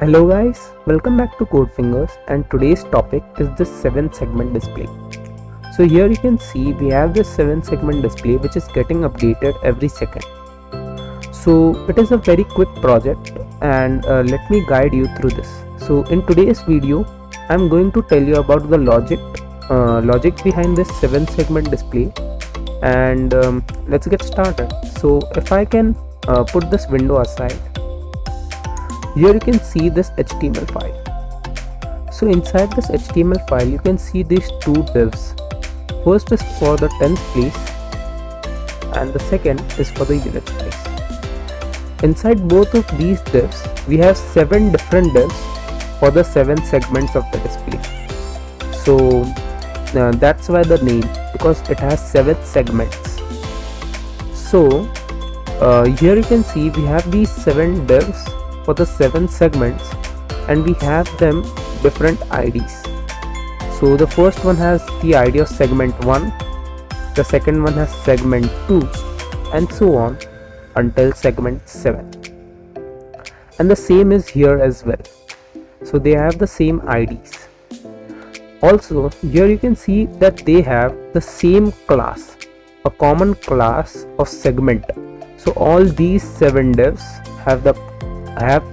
Hello guys, welcome back to Code Fingers, and today's topic is the 7 segment display. So here you can see we have this 7 segment display which is getting updated every second. So it is a very quick project and let me guide you through this. So in today's video I'm going to tell you about the logic behind this 7 segment display, and let's get started. So if I can put this window aside, here you can see this HTML file. So inside this HTML file you can see these two divs. First is for the tens place and the second is for the units place. Inside both of these divs we have 7 different divs for the 7 segments of the display. So that's why the name, because it has 7 segments. So here you can see we have these 7 divs for the 7 segments, and we have them different IDs. So the first one has the ID of segment 1, the second one has segment 2, and so on until segment 7. And the same is here as well. So they have the same IDs. Also here you can see that they have the same class, a common class of segment. So all these 7 divs have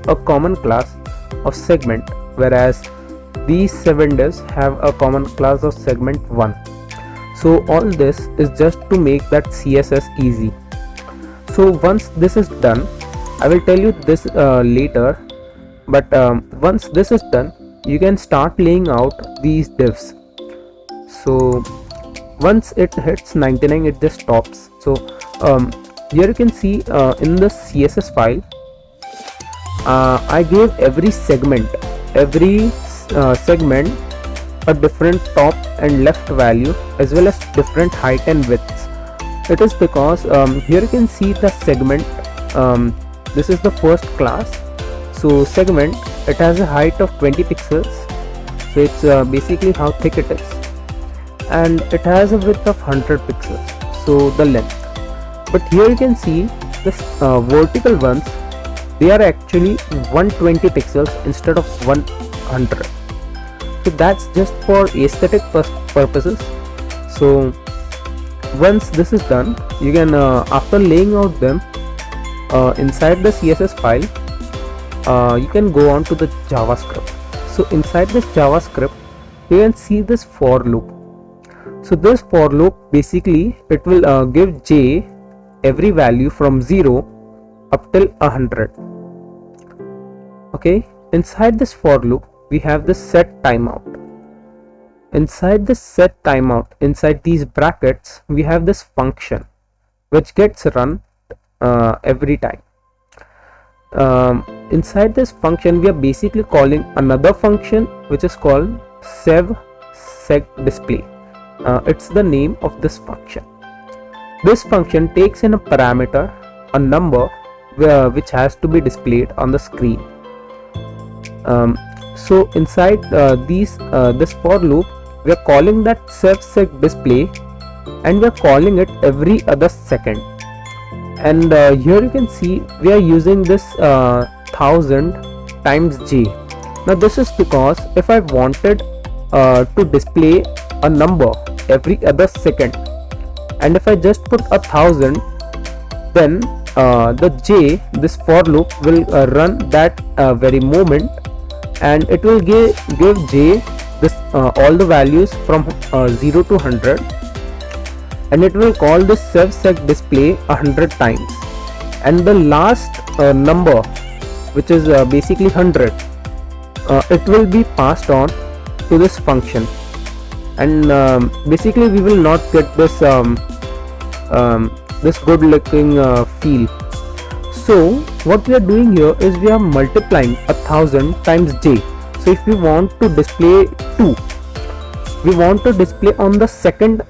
a common class of segment, whereas these 7 divs have a common class of segment 1. So all this is just to make that CSS easy. So once this is done, I will tell you this later, but once this is done you can start laying out these divs. So once it hits 99 it just stops. So here you can see in the CSS file I gave every segment a different top and left value as well as different height and widths. It is because here you can see the segment, this is the first class. So segment, it has a height of 20 pixels, so it's basically how thick it is, and it has a width of 100 pixels, so the length. But here you can see this vertical ones, they are actually 120 pixels instead of 100. So that's just for aesthetic purposes. So once this is done, you can after laying out them inside the CSS file, you can go on to the JavaScript. So inside this JavaScript you can see this for loop. So this for loop, basically it will give j every value from 0 up till 100. Okay, inside this for loop we have this set timeout. Inside this set timeout, inside these brackets we have this function which gets run every time. Inside this function we are basically calling another function which is called sevSegDisplay. It's the name of this function. This function takes in a parameter, a number which has to be displayed on the screen. So inside this for loop we are calling that sevSegDisplay, and we are calling it every other second. And here you can see we are using this 1000 times j. Now this is because if I wanted to display a number every other second, and if I just put 1000, then the j, this for loop will run that very moment, and it will give j this all the values from 0 to 100, and it will call this sevSegDisplay 100 times, and the last number, which is basically 100, it will be passed on to this function, and basically we will not get this this good looking feel. So what we are doing here is we are multiplying 1000 times j. So if we want to display 2, we want to display on the second,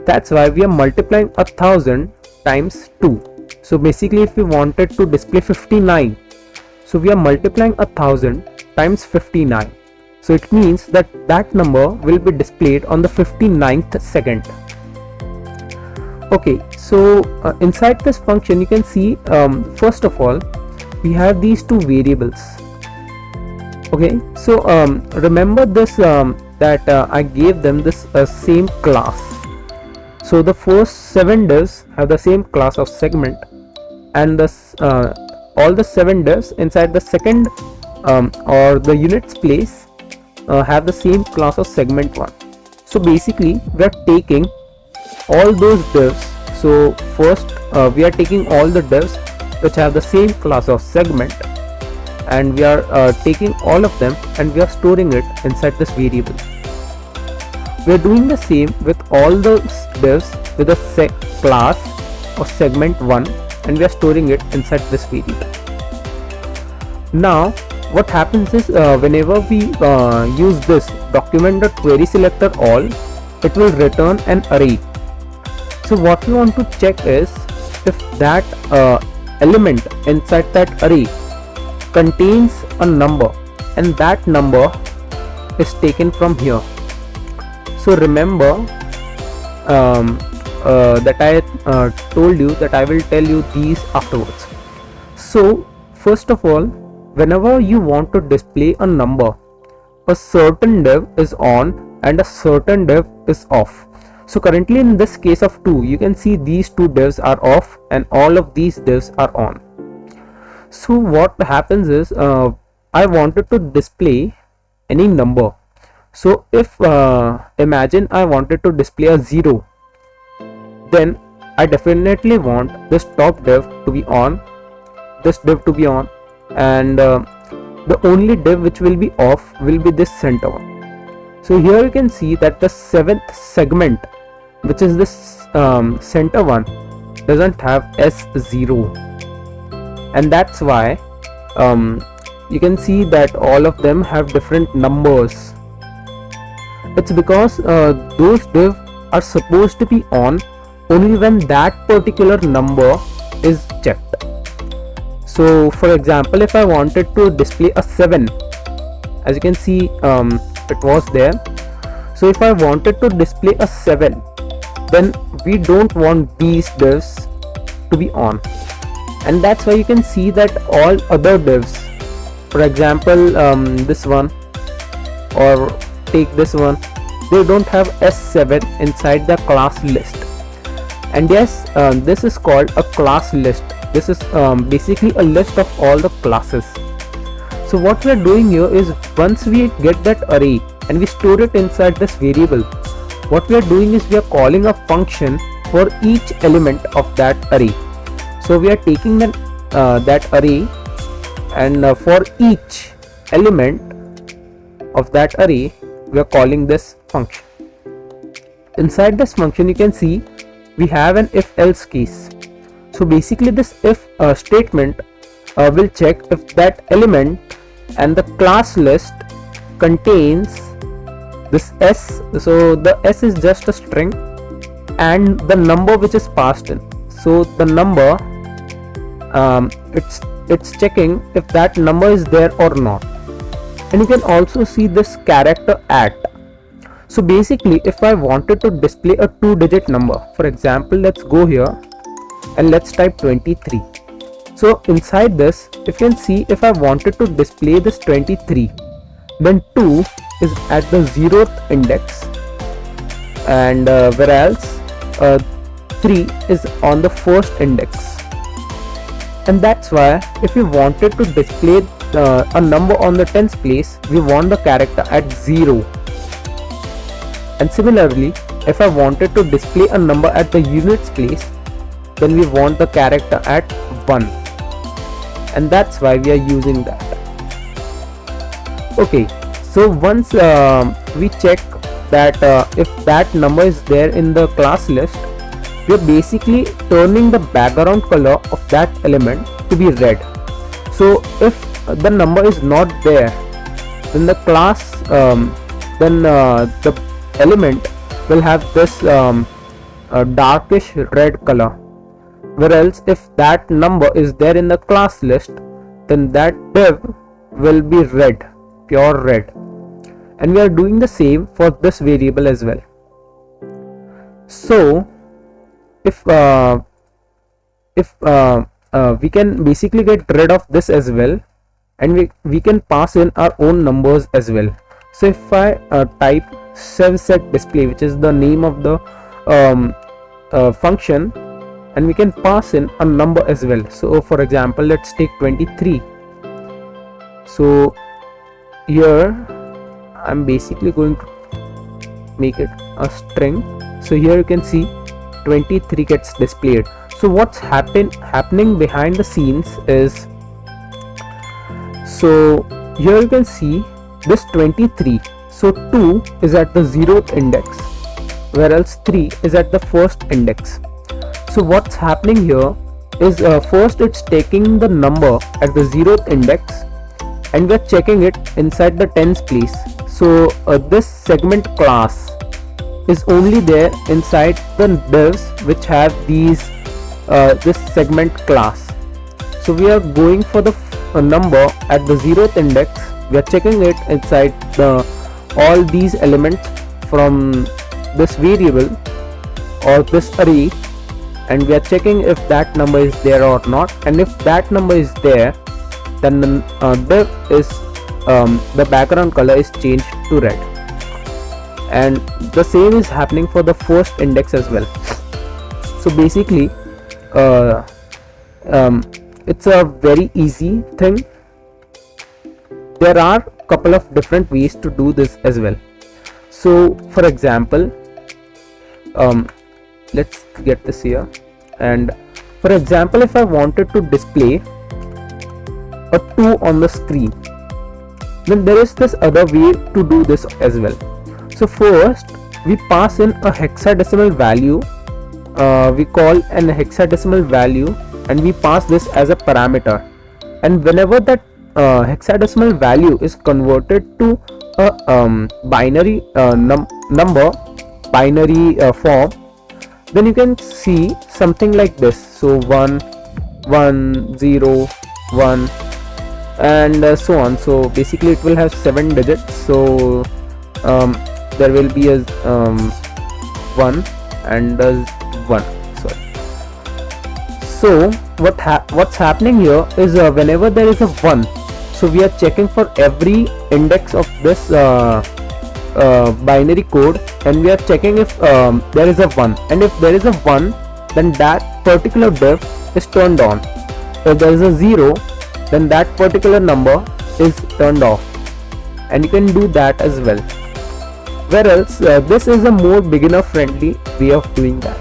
that's why we are multiplying 1000 times 2. So basically if we wanted to display 59, so we are multiplying 1000 times 59. So it means that that number will be displayed on the 59th second. Okay, so inside this function you can see first of all we have these two variables. Okay, so remember this that I gave them this same class. So the first 7 divs have the same class of segment, and all the 7 divs inside the second or the units place have the same class of segment 1. So basically we are taking all those divs. So first we are taking all the divs which have the same class of segment, and we are taking all of them and we are storing it inside this variable. We are doing the same with all the divs with a class of segment 1, and we are storing it inside this variable. Now what happens is whenever we use this document.querySelectorAll, it will return an array. So what we want to check is if that element inside that array contains a number, and that number is taken from here. So remember that I told you that I will tell you these afterwards. So first of all, whenever you want to display a number, a certain div is on and a certain div is off. So currently in this case of 2, you can see these 2 divs are off and all of these divs are on. So what happens is I wanted to display any number. So if imagine I wanted to display a 0, then I definitely want this top div to be on, this div to be on, and the only div which will be off will be this center one. So here you can see that the 7th segment, which is this center one, doesn't have S0, and that's why you can see that all of them have different numbers. It's because those divs are supposed to be on only when that particular number is checked. So for example, if I wanted to display a 7, as you can see it was there. So if I wanted to display a 7, then we don't want these divs to be on, and that's why you can see that all other divs, for example this one, or take this one, they don't have S7 inside the class list. And yes, this is called a class list. This is basically a list of all the classes. So what we are doing here is, once we get that array and we store it inside this variable, what we are doing is we are calling a function for each element of that array. So we are taking that array, and for each element of that array we are calling this function. Inside this function you can see we have an if else case. So basically this if statement will check if that element and the class list contains this S. So the S is just a string, and the number which is passed in. So the number, it's checking if that number is there or not. And you can also see this character @ So basically if I wanted to display a 2-digit number, for example, let's go here and let's type 23. So inside this, if you can see, if I wanted to display this 23, then 2 is at the 0th index, and whereas 3 is on the 1st index. And that's why if you wanted to display a number on the 10th place, we want the character at 0. And similarly, if I wanted to display a number at the units place, then we want the character at 1. And that's why we are using that. Okay, so once we check that if that number is there in the class list, we are basically turning the background color of that element to be red. So if the number is not there, then the class the element will have this darkish red color, whereas if that number is there in the class list, then that div will be red, pure red. And we are doing the same for this variable as well. So if we can basically get rid of this as well, and we can pass in our own numbers as well. So if I type sevset display, which is the name of the function, and we can pass in a number as well. So for example, let's take 23. So here I'm basically going to make it a string. So here you can see 23 gets displayed. So what's happening behind the scenes is, so here you can see this 23. So 2 is at the 0th index, whereas 3 is at the first index. So what's happening here is, first it's taking the number at the 0th index and we're checking it inside the tens place. So this segment class is only there inside the divs which have these this segment class. So we are going for the number at the 0th index. We are checking it inside all these elements from this variable or this array, and we are checking if that number is there or not, and if that number is there, then the div is the background color is changed to red, and the same is happening for the first index as well. So basically it's a very easy thing. There are couple of different ways to do this as well. So for example, let's get this here, and for example, if I wanted to display a 2 on the screen, then there is this other way to do this as well. So first we pass in a hexadecimal value, we call an hexadecimal value, and we pass this as a parameter, and whenever that hexadecimal value is converted to a binary number, binary form, then you can see something like this. So 1 1 0 1 and so on. So basically it will have 7 digits. So there will be a 1 and a 1. So what's happening here is, whenever there is a 1, so we are checking for every index of this binary code, and we are checking if there is a 1, and if there is a 1, then that particular div is turned on. If there is a 0, then that particular number is turned off, and you can do that as well. Whereas this is a more beginner friendly way of doing that.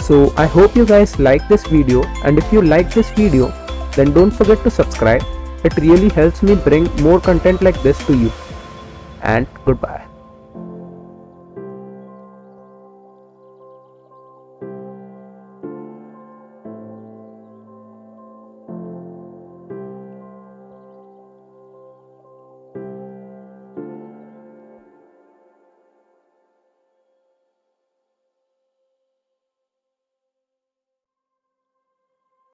So I hope you guys like this video, and if you like this video, then don't forget to subscribe. It really helps me bring more content like this to you. And goodbye.